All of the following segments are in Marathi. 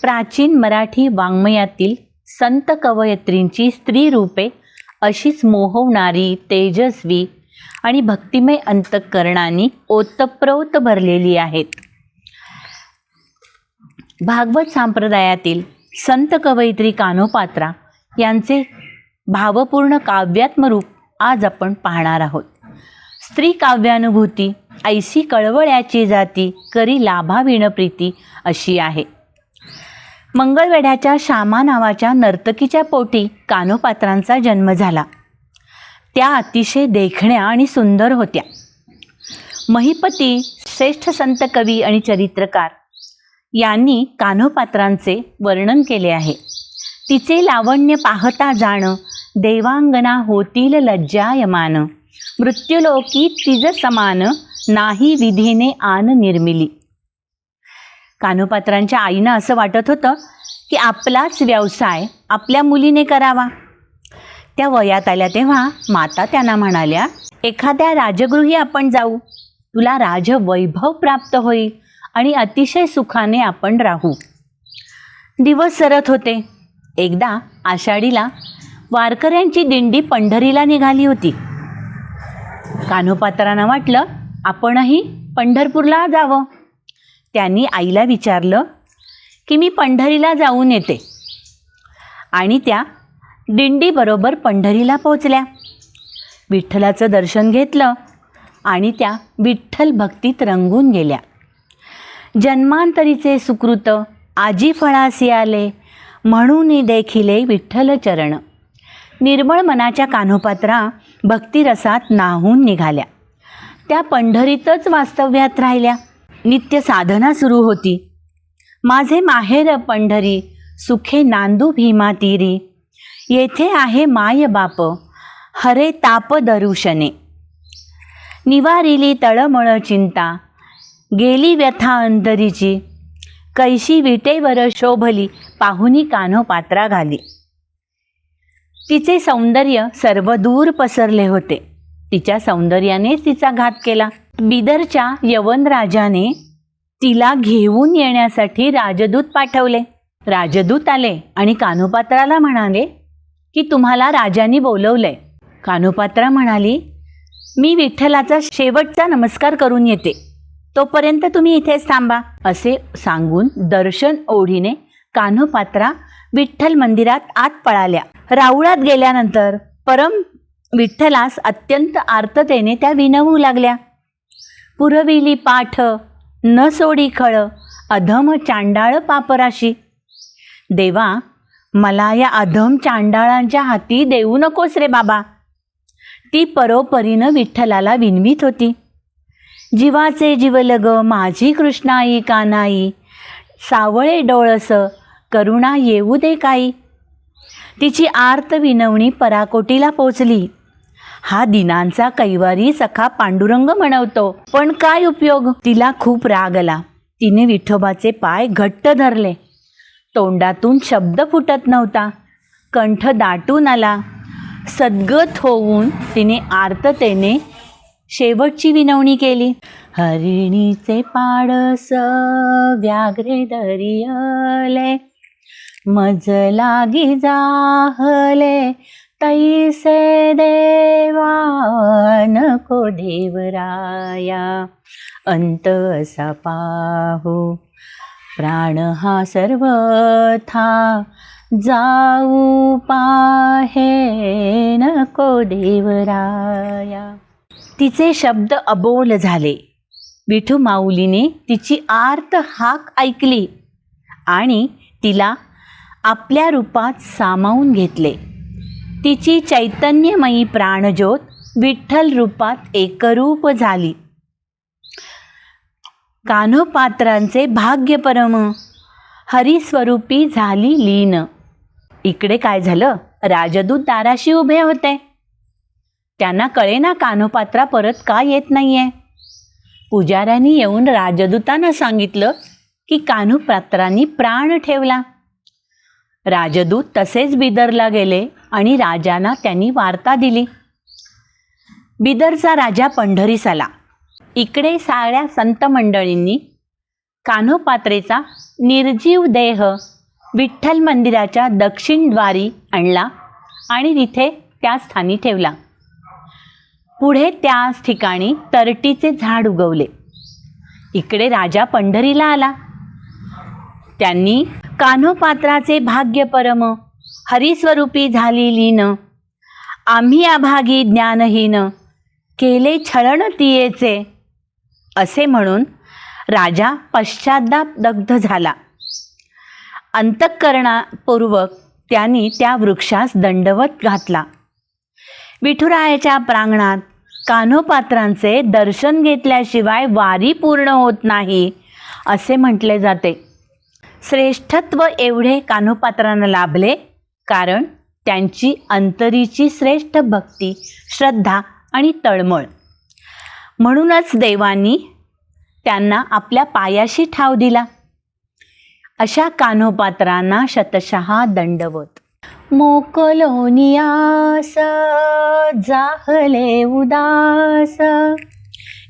प्राचीन मराठी वाङ्मयातील संत कवयित्रींची स्त्री रूपे अशीच मोहवणारी, तेजस्वी आणि भक्तिमय अंतःकरणाने ओतप्रोत भरलेली आहेत. भागवत संप्रदायातील संत कवयित्री कान्होपात्रा यांचे भावपूर्ण काव्यात्म रूप आज आपण पाहणार आहोत. स्त्री काव्यानुभूती ऐसी कळवळ्याची जाती, करी लाभाविण प्रीती अशी आहे. मंगळवेढ्याच्या श्यामा नावाच्या नर्तकीच्या पोटी कान्होपात्रांचा जन्म झाला. त्या अतिशय देखण्या आणि सुंदर होत्या. महिपती श्रेष्ठ संत कवी आणि चरित्रकार यांनी कान्होपात्रांचे वर्णन केले आहे. तिचे लावण्य पाहता जाण, देवांगना होतील लज्जायमान, मृत्युलोकी तिज समान, नाही विधीने आन निर्मिली. कान्होपात्रांच्या आईनं असं वाटत होतं की आपलाच व्यवसाय आपल्या मुलीने करावा. त्या वयात आल्या तेव्हा माता त्यांना म्हणाल्या, एखाद्या राजगृही आपण जाऊ, तुला राजवैभव प्राप्त होईल आणि अतिशय सुखाने आपण राहू. दिवस सरत होते. एकदा आषाढीला वारकऱ्यांची दिंडी पंढरीला निघाली होती. कान्होपात्रांना वाटलं आपणही पंढरपूरला जावं. त्यांनी आईला विचारलं की मी पंढरीला जाऊन येते. आणि त्या दिंडीबरोबर पंढरीला पोचल्या. विठ्ठलाचं दर्शन घेतलं आणि त्या विठ्ठल भक्तीत रंगून गेल्या. जन्मांतरीचे सुकृत आजी फळासी आले, म्हणून देखिले विठ्ठल चरण. निर्मळ मनाच्या कान्होपात्रा भक्तिरसात न्हाऊन निघाल्या. त्या पंढरीतच वास्तव्यात राहिल्या. नित्य साधना सुरू होती. माझे माहेर पंढरी, सुखे नांदू भीमा तीरी, येथे आहे माय बाप, हरे ताप दरुशने. निवारिली तळमळ चिंता, गेली व्यथा अंतरीची, कैशी विटेवर शोभली, पाहुनी कान्होपात्रा घाली. तिचे सौंदर्य सर्वदूर पसरले होते. तिच्या सौंदर्यानेच तिचा घात केला. बिदरच्या यवन राजाने तिला घेऊन येण्यासाठी राजदूत पाठवले. राजदूत आले आणि कान्होपात्राला म्हणाले की तुम्हाला राजांनी बोलवलंय. कान्होपात्रा म्हणाली, मी विठ्ठलाचा शेवटचा नमस्कार करून येते, तोपर्यंत तुम्ही इथेच थांबा. असे सांगून दर्शन ओढीने कान्होपात्रा विठ्ठल मंदिरात आत पळाल्या. राऊळात गेल्यानंतर परम विठ्ठलास अत्यंत आर्ततेने त्या विनवू लागल्या. पुरविली पाठ, न सोडी खळ, अधम चांडाळ पापराशी. देवा, मला या अधम चांडाळांच्या हाती देऊ नकोस रे बाबा. ती परोपरीनं विठ्ठलाला विनवीत होती. जीवाचे जीवलग माझी कृष्णाई कानाई, सावळे डोळस करुणा येऊ दे काही. तिची आर्त विनवणी पराकोटीला पोचली. हा दिनांचा कैवारी सखा पांडुरंग म्हणवतो, पण काय उपयोग. तिला खूप राग आला. तिने विठोबाचे पाय घट्ट धरले. तोंडातून शब्द फुटत नव्हता. कंठ दाटून आला. सद्गत होऊन तिने आर्ततेने शेवटची विनवणी केली. हरिणीचे पाडस व्याघ्रे दरियले, मज लागी जाहले, तैसे देवा नको देवराया. अंत असा पाहू प्राण हा सर्वथा, जाऊ पाहे नको देवराया. तिचे शब्द अबोल झाले. विठू माऊलीने तिची आर्त हाक ऐकली आणि तिला आपल्या रूपात सामावून घेतले. तिची चैतन्यमयी प्राणज्योत विठ्ठल रूपात एकरूप झाली. कान्होपात्रांचे भाग्य परम, हरिस्वरूपी झाली लीन. इकडे काय झालं, राजदूत दाराशी उभे होते. त्यांना कळेना कान्होपात्रा परत का येत नाहीये. पुजाऱ्यांनी येऊन राजदूतांना सांगितलं की कान्होपात्रांनी प्राण ठेवला. राजदूत तसेच बिदरला गेले आणि राजांना त्यांनी वार्ता दिली. बिदरचा राजा पंढरीस आला. इकडे साऱ्या संत मंडळींनी कान्होपात्रेचा निर्जीव देह विठ्ठल मंदिराच्या दक्षिणद्वारी आणला आणि तिथे त्या स्थानी ठेवला. पुढे त्याच ठिकाणी तरटीचे झाड उगवले. इकडे राजा पंढरीला आला. त्यांनी कान्होपात्राचे भाग्य परम हरिस्वरूपी झाली लीन, आम्ही अभागी ज्ञानहीन केले छळण तियेचे, असे म्हणून राजा पश्चाताप दग्ध झाला. अंतःकरणापूर्वक त्यांनी त्या वृक्षास दंडवत घातला. विठुरायाच्या प्रांगणात कान्होपात्रांचे दर्शन घेतल्याशिवाय वारी पूर्ण होत नाही असे म्हटले जाते. श्रेष्ठत्व एवढे कान्होपात्रांना लाभले कारण त्यांची अंतरीची श्रेष्ठ भक्ती, श्रद्धा आणि तळमळ. म्हणूनच देवांनी त्यांना आपल्या पायाशी ठाव दिला. अशा कान्होपात्रांना शतशः दंडवत. मोकलोनियास जाहले उदास,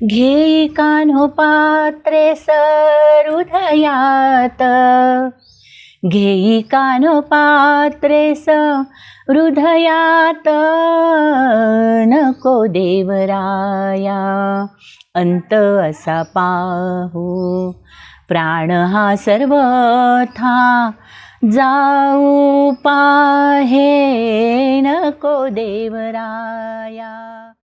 घेई कान्होपात्रेस हृदयात, घेई कान्होपात्रेस हृदयात, नको देवराया अंत असा पाहू, प्राण हा सर्वथा जाऊ पाहे, नको देवराया.